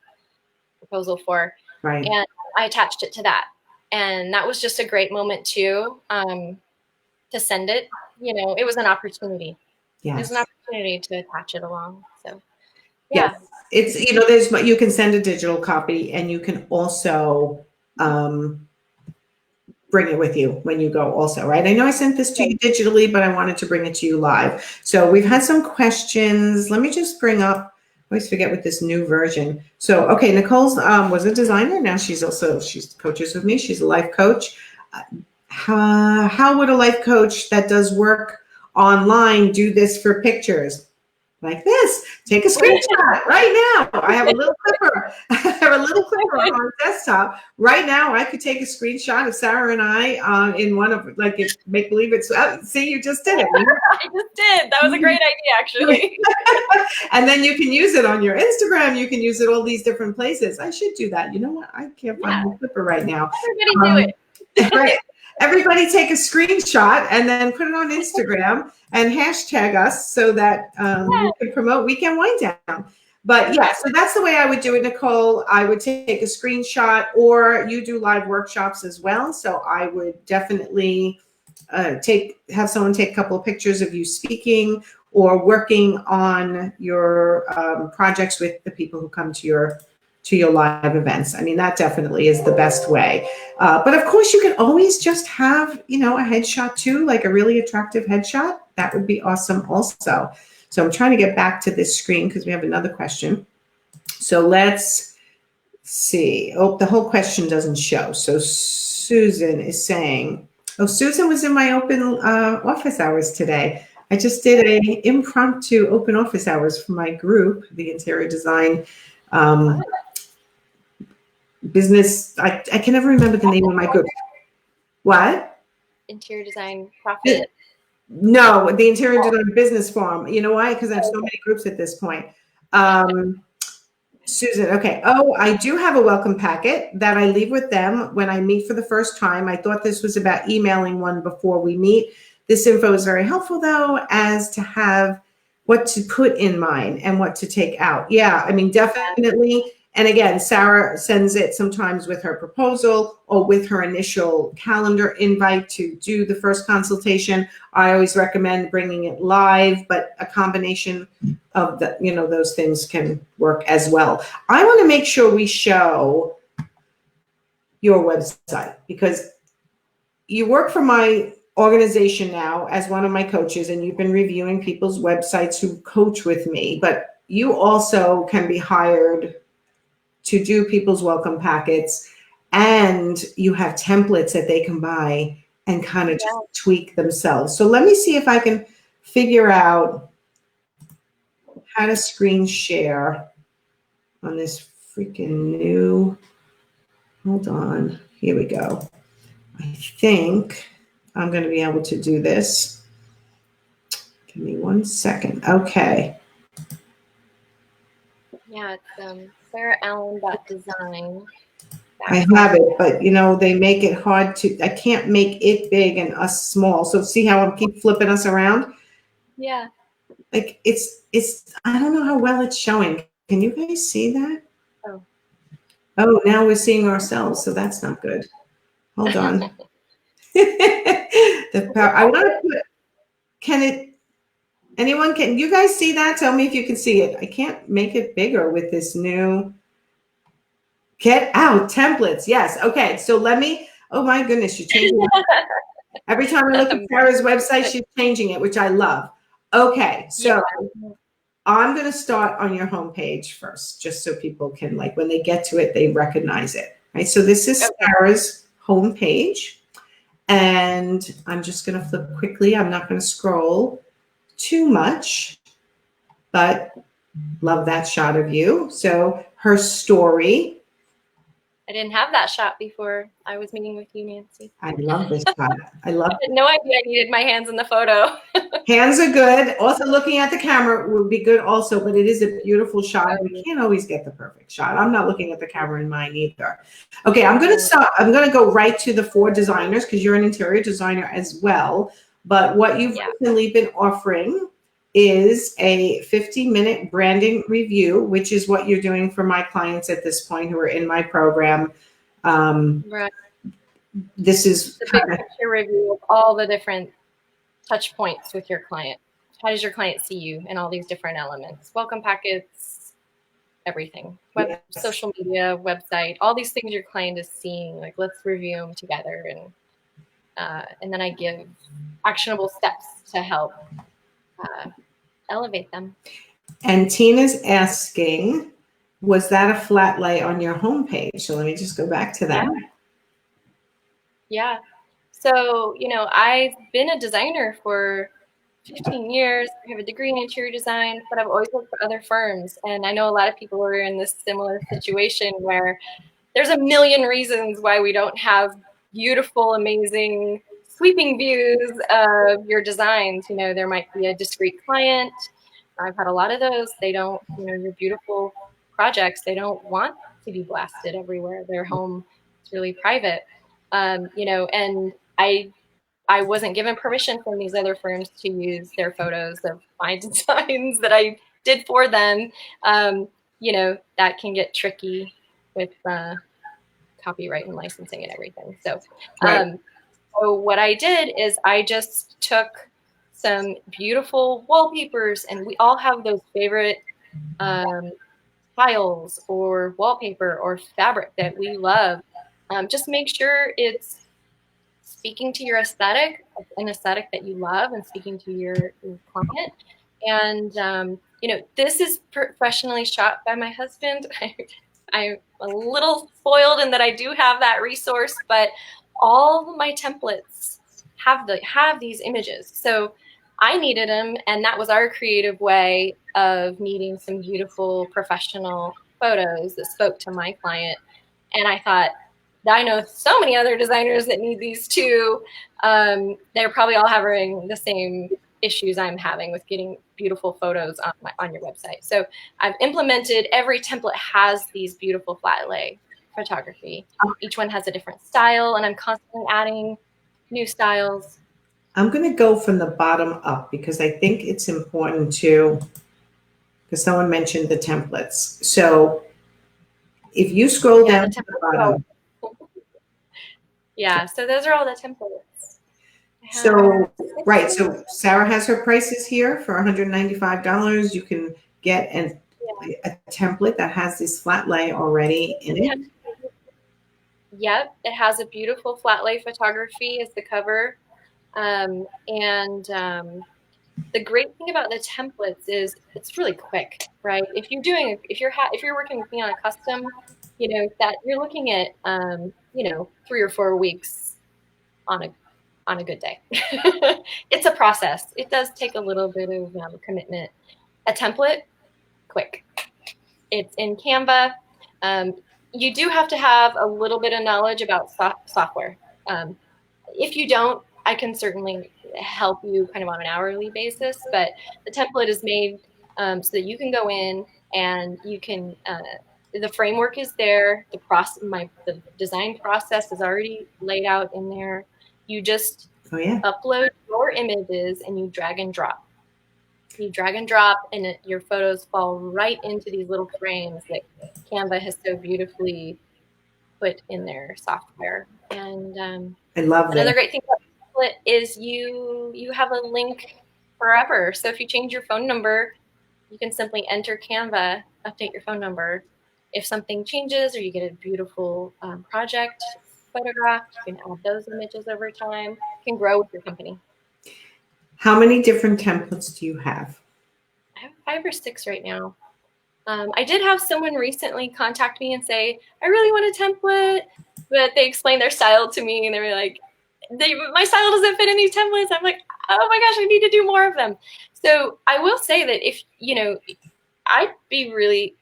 proposal for. Right. And I attached it to that, and that was just a great moment too, to send it. You know, it was an opportunity. Yes. It was an opportunity to attach it along. So, yeah. Yes. It's, you know, you can send a digital copy, and you can also bring it with you when you go also, right? I know I sent this to you digitally, but I wanted to bring it to you live. So we've had some questions. Let me just bring up, I always forget with this new version. So, okay, Nicole's was a designer. Now she's coaches with me. She's a life coach. How would a life coach that does work online do this for pictures? Like this. Take a screenshot right now. I have a little clipper. I have a little clipper on my desktop. Right now, I could take a screenshot of Sarah and I in one of, like, make believe it's, see, you just did it. I just did. That was a great idea, actually. And then you can use it on your Instagram. You can use it all these different places. I should do that. You know what? I can't find the clipper right now. Everybody do it. Right. Everybody take a screenshot and then put it on Instagram and hashtag us so that we can promote Weekend Wind Down. But yeah, so that's the way I would do it, Nicole. I would take a screenshot, or you do live workshops as well. So I would definitely have someone take a couple of pictures of you speaking or working on your projects with the people who come to your live events. I mean, that definitely is the best way. But of course, you can always just have, a headshot too, like a really attractive headshot. That would be awesome also. So I'm trying to get back to this screen because we have another question. So let's see. Oh, the whole question doesn't show. So Susan is saying, Susan was in my open office hours today. I just did a impromptu open office hours for my group, the interior design business. I can never remember the name of my group. What? Interior design profit. No, the interior design business forum. You know why? Because I have so many groups at this point. Susan, okay. Oh, I do have a welcome packet that I leave with them when I meet for the first time. I thought this was about emailing one before we meet. This info is very helpful, though, as to have what to put in mine and what to take out. Yeah, I mean, definitely. And again, Sarah sends it sometimes with her proposal or with her initial calendar invite to do the first consultation. I always recommend bringing it live, but a combination of the, those things can work as well. I want to make sure we show your website because you work for my organization now as one of my coaches, and you've been reviewing people's websites who coach with me, but you also can be hired to do people's welcome packets, and you have templates that they can buy and kind of just tweak themselves. So let me see if I can figure out how to screen share on this freaking new, hold on, here we go. I think I'm going to be able to do this. Give me 1 second. Okay. Yeah, it's sarahallen.design. I have it, but they make it hard to, I can't make it big and us small. So see how I keep flipping us around? Yeah. Like it's, I don't know how well it's showing. Can you guys see that? Oh, now we're seeing ourselves. So that's not good. Hold on. The power, I want to put, can you guys see that? Tell me if you can see it. I can't make it bigger with this new, get out templates. Yes. Okay. So let me, oh my goodness, you're changing it. Every time I look at Sarah's website, she's changing it, which I love. Okay. So I'm going to start on your homepage first, just so people can, like, when they get to it, they recognize it. Right. So this is Sarah's homepage. And I'm just going to flip quickly. I'm not going to scroll too much, but love that shot of you. So her story. I didn't have that shot before I was meeting with you, Nancy. I love this shot. I love it. I had no idea I needed my hands in the photo. Hands are good. Also, looking at the camera would be good also, but it is a beautiful shot. We can't always get the perfect shot. I'm not looking at the camera in mine either. Okay, I'm going to stop. I'm going to go right to the 4 designers because you're an interior designer as well. But what you've recently been offering is a 50-minute branding review, which is what you're doing for my clients at this point who are in my program. Right. This is the big picture review of all the different touch points with your client. How does your client see you in all these different elements? Welcome packets, everything. Social media, website, all these things your client is seeing. Like, let's review them together, and then I give actionable steps to help elevate them. And Tina's asking, was that a flat lay on your homepage? So let me just go back to that. Yeah. So, I've been a designer for 15 years. I have a degree in interior design, but I've always worked for other firms. And I know a lot of people are in this similar situation where there's a million reasons why we don't have beautiful, amazing, sweeping views of your designs. There might be a discreet client. I've had a lot of those. They don't, your beautiful projects, they don't want to be blasted everywhere. Their home is really private. And I wasn't given permission from these other firms to use their photos of my designs that I did for them. That can get tricky with copyright and licensing and everything. So so what I did is I just took some beautiful wallpapers, and we all have those favorite tiles or wallpaper or fabric that we love. Just make sure it's speaking to your aesthetic, an aesthetic that you love, and speaking to your client. And this is professionally shot by my husband. I'm a little spoiled in that I do have that resource, but all my templates have these images. So I needed them, and that was our creative way of needing some beautiful professional photos that spoke to my client. And I thought, I know so many other designers that need these too. They're probably all having the same issues I'm having with getting beautiful photos on your website. So I've implemented, every template has these beautiful flat lay photography. Each one has a different style, and I'm constantly adding new styles. I'm going to go from the bottom up because I think it's important to, because someone mentioned the templates. So if you scroll down to the bottom. Yeah, so those are all the templates. So, right, so Sarah has her prices here for $195. You can get a template that has this flat lay already in it. Yep, it has a beautiful flat lay photography as the cover. The great thing about the templates is it's really quick, right? If you're working with me on a custom, that you're looking at 3 or 4 weeks on a good day. It's a process. It does take a little bit of commitment. A template, quick. It's in Canva. You do have to have a little bit of knowledge about software. If you don't, I can certainly help you kind of on an hourly basis, but the template is made so that you can go in and you can, the framework is there, the design process is already laid out in there. You just upload your images and you drag and drop. You drag and drop, and your photos fall right into these little frames that Canva has so beautifully put in their software. And I love that. Another great thing about template is you have a link forever. So if you change your phone number, you can simply enter Canva, update your phone number. If something changes or you get a beautiful project photographed, you can add those images over time. You can grow with your company. How many different templates do you have? I have 5 or 6 right now. I did have someone recently contact me and say, I really want a template, but they explained their style to me, and they were like, my style doesn't fit in these templates. I'm like, oh my gosh, I need to do more of them. So I will say that if, I'd be really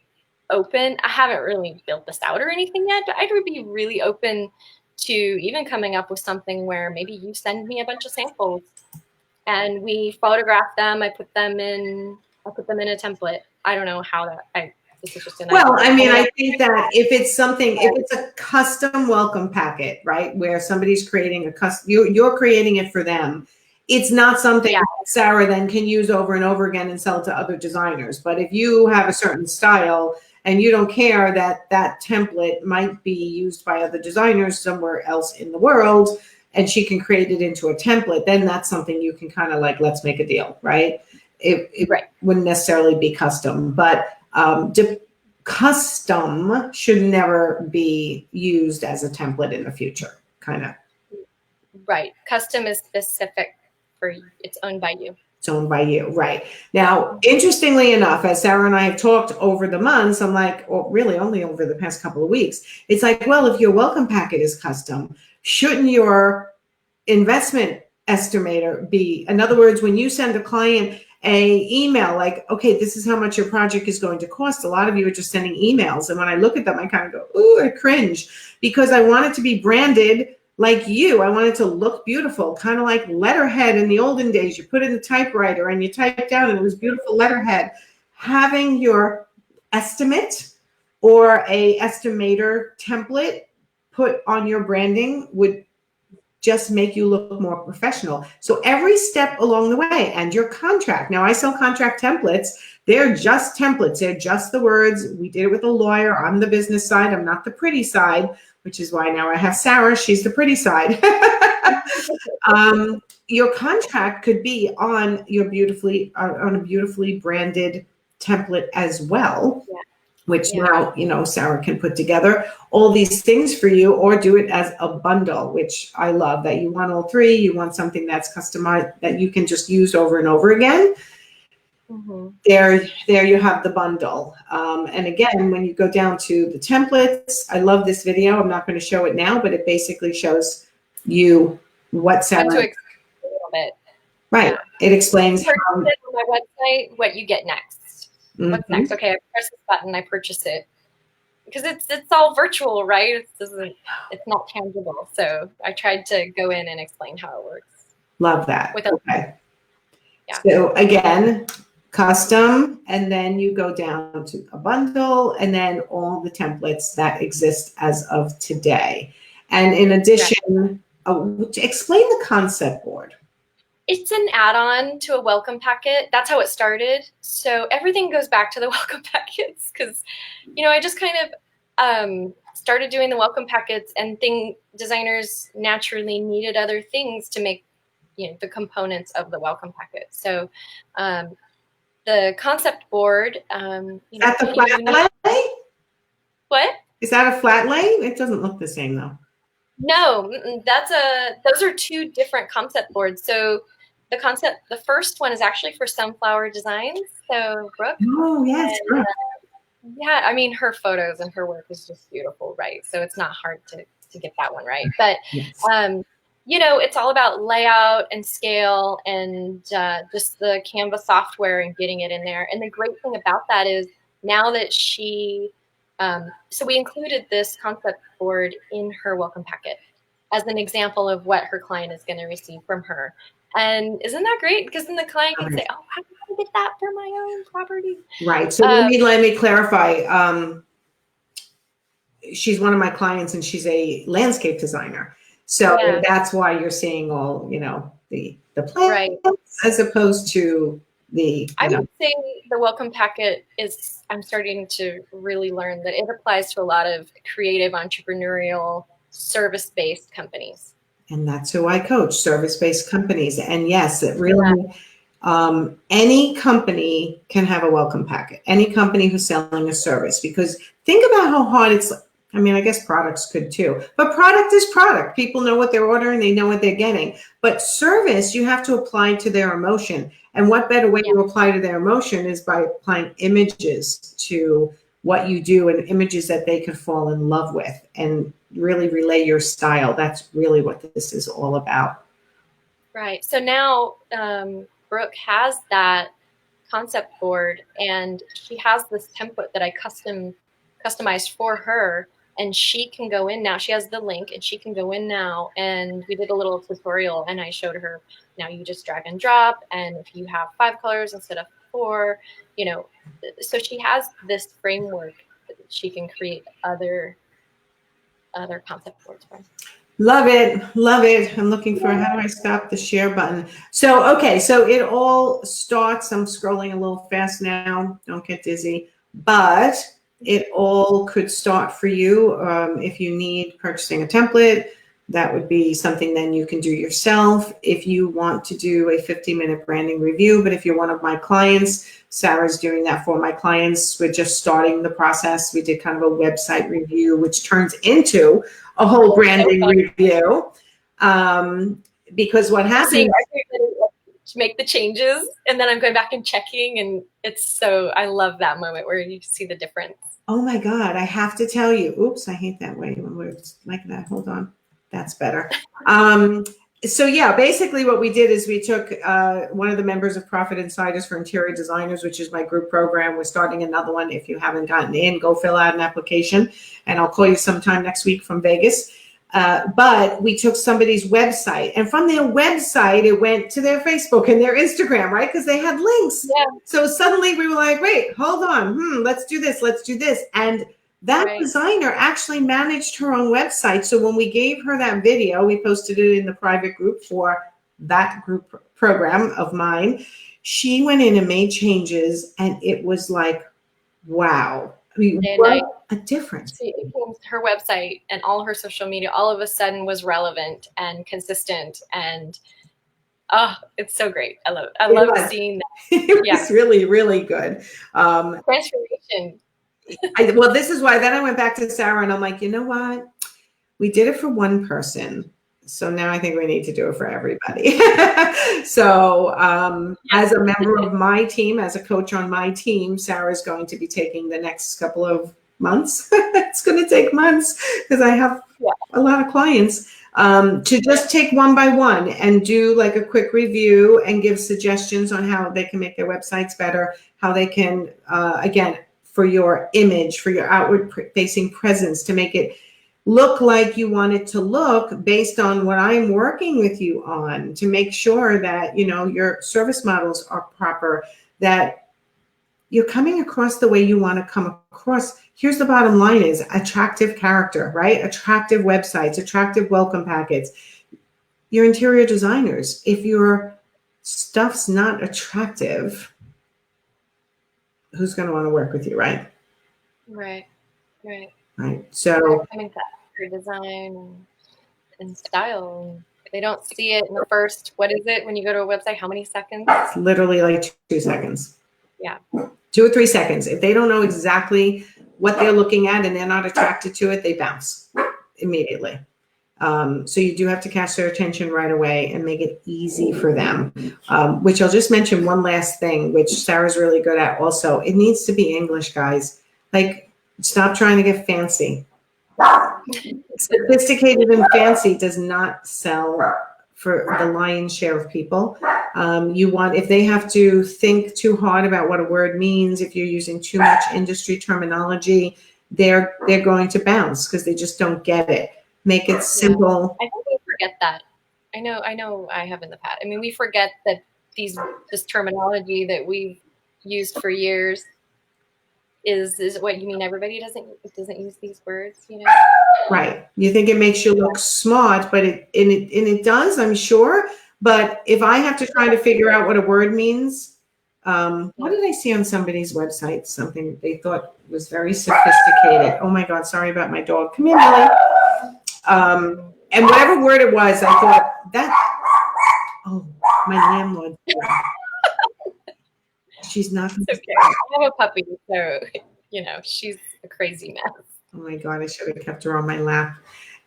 open. I haven't really built this out or anything yet, but I'd be really open to even coming up with something where maybe you send me a bunch of samples and we photograph them. I put them in a template. I don't know how this is just an idea. I mean, I think that if it's a custom welcome packet, right, where somebody's creating you're creating it for them. It's not something Sarah then can use over and over again and sell to other designers. But if you have a certain style and you don't care that that template might be used by other designers somewhere else in the world, and she can create it into a template, then that's something you can kind of like, let's make a deal, right? It wouldn't necessarily be custom, but custom should never be used as a template in the future, kind of. Right. Custom is specific for you. It's owned by you. It's owned by you, right. Now, interestingly enough, as Sarah and I have talked over the months, I'm like, well, really only over the past couple of weeks, it's like, well, if your welcome packet is custom, shouldn't your investment estimator be, in other words, when you send a client a email like, okay, this is how much your project is going to cost. A lot of you are just sending emails. And when I look at them, I kind of go, ooh, I cringe, because I want it to be branded like you. I want it to look beautiful, kind of like letterhead in the olden days. You put in the typewriter and you type down and it was beautiful letterhead. Having your estimate or a estimator template put on your branding would just make you look more professional. So every step along the way, and your contract. Now I sell contract templates. They're just templates. They're just the words. We did it with a lawyer. I'm the business side. I'm not the pretty side, which is why now I have Sarah. She's the pretty side. Your contract could be on your on a beautifully branded template as well, which now, Sarah can put together all these things for you, or do it as a bundle, which I love, that you want all three. You want something that's customized that you can just use over and over again. There you have the bundle. And again, when you go down to the templates, I love this video. I'm not going to show it now, but it basically shows you what Sarah. To explain a little bit. Right. Yeah. It explains how. On my website, what you get next. What's next? Okay, I press this button, I purchase it. Because it's all virtual, right? It's not tangible. So I tried to go in and explain how it works. Love that. Okay. Yeah. So again, custom, and then you go down to a bundle, and then all the templates that exist as of today. And in addition, explain the concept board. It's an add-on to a welcome packet. That's how it started. So everything goes back to the welcome packets because, I just kind of started doing the welcome packets, and designers naturally needed other things to make, the components of the welcome packet. So the concept board. Is that the flat lay? What? Is that a flat lay? It doesn't look the same though. No, those are two different concept boards. So the first one is actually for Sunflower Designs. So Brooke. Oh yes. And, yeah, I mean, her photos and her work is just beautiful, right? So it's not hard to get that one right. But yes. It's all about layout and scale and just the Canva software and getting it in there. And the great thing about that is now that so we included this concept board in her welcome packet as an example of what her client is going to receive from her. And isn't that great? Because then the client can say, oh, how can I get that for my own property? Right. So let me clarify. She's one of my clients, and she's a landscape designer. So that's why you're seeing all, the plants, right, as opposed to the. I would say the welcome packet I'm starting to really learn that it applies to a lot of creative, entrepreneurial, service-based companies. And that's who I coach, service-based companies. And yes, it really, any company can have a welcome packet. Any company who's selling a service, because think about how hard it's. I mean, I guess products could too, but product is product. People know what they're ordering, they know what they're getting. But service, you have to apply to their emotion. And what better way to apply to their emotion is by applying images to what you do, and images that they could fall in love with and really relay your style. That's really what this is all about. Right. So now Brooke has that concept board, and she has this template that I customized for her. And she can go in now. She has the link, and she can go in now. And we did a little tutorial, and I showed her, now you just drag and drop. And if you have 5 colors instead of 4, so she has this framework that she can create other concept boards from. Love it. Love it. I'm looking for, how do I stop the share button? So, okay. So it all starts, I'm scrolling a little fast now. Don't get dizzy, but it all could start for you. If you need purchasing a template, that would be something then you can do yourself. If you want to do a 50-minute branding review, but if you're one of my clients, Sarah's doing that for my clients. We're just starting the process. We did kind of a website review, which turns into a whole branding review. Because what happens... to make the changes, and then I'm going back and checking, and I love that moment where you see the difference. Oh my God, I have to tell you. Oops, I hate that way when we're like that. Hold on. That's better. So yeah, basically what we did is we took one of the members of Profit Insiders for Interior Designers, which is my group program. We're starting another one. If you haven't gotten in, go fill out an application, and I'll call you sometime next week from Vegas. But we took somebody's website, and from their website, it went to their Facebook and their Instagram, right? Because they had links. Yeah. So suddenly we were like, wait, hold on. Let's do this. Let's do this. And that designer actually managed her own website. So when we gave her that video, we posted it in the private group for that group program of mine. She went in and made changes, and it was like, wow. I mean, day and what night. a difference. Her website and all her social media all of a sudden was relevant and consistent, and oh, it's so great. I love seeing that. It was really, really good. Transformation. Well, this is why then I went back to Sarah and I'm like, you know what? We did it for one person. So now I think we need to do it for everybody. So as a member of my team, as a coach on my team, Sarah's going to be taking the next couple of months. It's going to take months because I have a lot of clients to just take one by one and do like a quick review and give suggestions on how they can make their websites better, how they can, again, for your image, for your outward facing presence, to make it look like you want it to look based on what I'm working with you on, to make sure that, you know, your service models are proper, that you're coming across the way you want to come across. Here's the bottom line is attractive character, right? Attractive websites, attractive welcome packets. Your interior designers, if your stuff's not attractive, who's going to want to work with you, right? Right. So coming to your design and style. They don't see it in the first, what is it when you go to a website? How many seconds? It's literally like 2 seconds. Yeah. 2 or 3 seconds. If they don't know exactly what they're looking at and they're not attracted to it, they bounce immediately. So you do have to catch their attention right away and make it easy for them, which I'll just mention one last thing, which Sarah's really good at also. It needs to be English, guys. Like, stop trying to get fancy. Sophisticated and fancy does not sell for the lion's share of people. If they have to think too hard about what a word means, if you're using too much industry terminology, they're going to bounce because they just don't get it. Make it simple. I think we forget that. I know I have in the past. I mean, we forget that this terminology that we've used for years is what you mean. Everybody doesn't use these words, you know? Right. You think it makes you look smart, but it does, I'm sure. But if I have to try to figure out what a word means, what did I see on somebody's website? Something they thought was very sophisticated. Oh my God, sorry about my dog. Come here, Millie. And whatever word it was, I thought that, oh, my landlord. She's not. It's okay. I have a puppy, so, you know, she's a crazy mess. Oh my God, I should have kept her on my lap.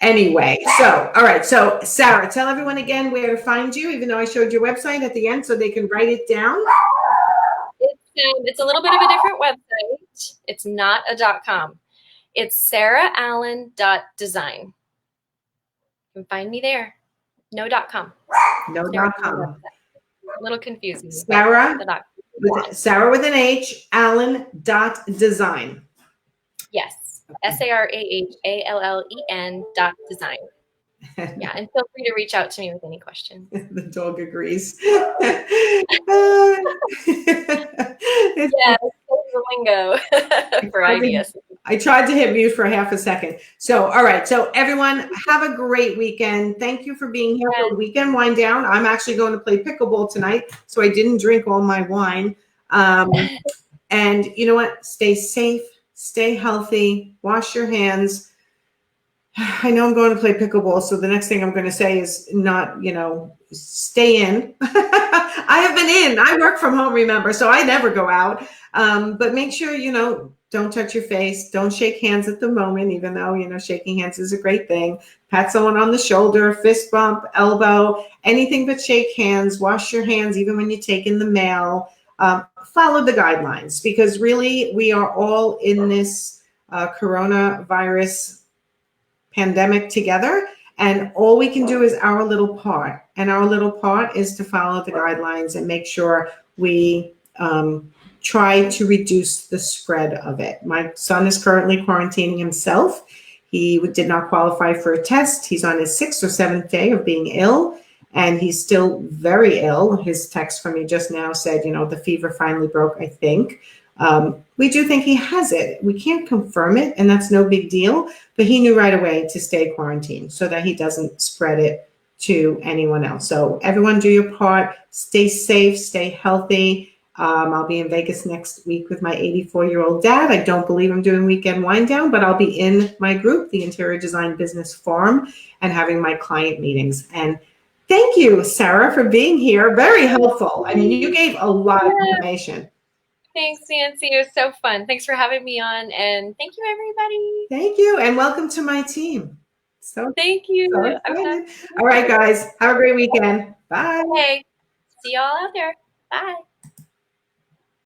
Anyway, so, all right. So Sarah, tell everyone again where to find you, even though I showed your website at the end so they can write it down. It's a little bit of a different website. It's not a .com. It's sarallen.design. You can find me there. No .com. No .com. A little confusing. Sarah with an H, Allen.design. Yes. SARAHALLEN.design. Yeah, and feel free to reach out to me with any questions. The dog agrees. Yeah, it's the lingo for ideas. I tried to hit mute for half a second. So, all right. So everyone have a great weekend. Thank you for being here for weekend wind down. I'm actually going to play pickleball tonight, so I didn't drink all my wine. And you know what? Stay safe, stay healthy, wash your hands. I know I'm going to play pickleball, so the next thing I'm going to say is not, stay in. I have been in. I work from home, remember, so I never go out. But make sure, don't touch your face. Don't shake hands at the moment, even though, shaking hands is a great thing. Pat someone on the shoulder, fist bump, elbow, anything but shake hands. Wash your hands even when you take in the mail. Follow the guidelines, because really we are all in this coronavirus pandemic together, and all we can do is our little part, and our little part is to follow the guidelines and make sure we try to reduce the spread of it. My son is currently quarantining himself. He did not qualify for a test. He's on his 6th or 7th day of being ill, and he's still very ill. His text from me just now said, the fever finally broke, I think. We do think he has it. We can't confirm it, and that's no big deal, but he knew right away to stay quarantined so that he doesn't spread it to anyone else. So everyone do your part, stay safe, stay healthy. I'll be in Vegas next week with my 84-year-old dad. I don't believe I'm doing weekend wind down, but I'll be in my group, the Interior Design Business Forum, and having my client meetings. And thank you, Sarah, for being here. Very helpful. I mean, you gave a lot of information. Thanks, Nancy. It was so fun. Thanks for having me on, and thank you, everybody. Thank you, and welcome to my team. So thank you. So excited. All right, guys. Have a great weekend. Bye. Okay. See y'all out there. Bye.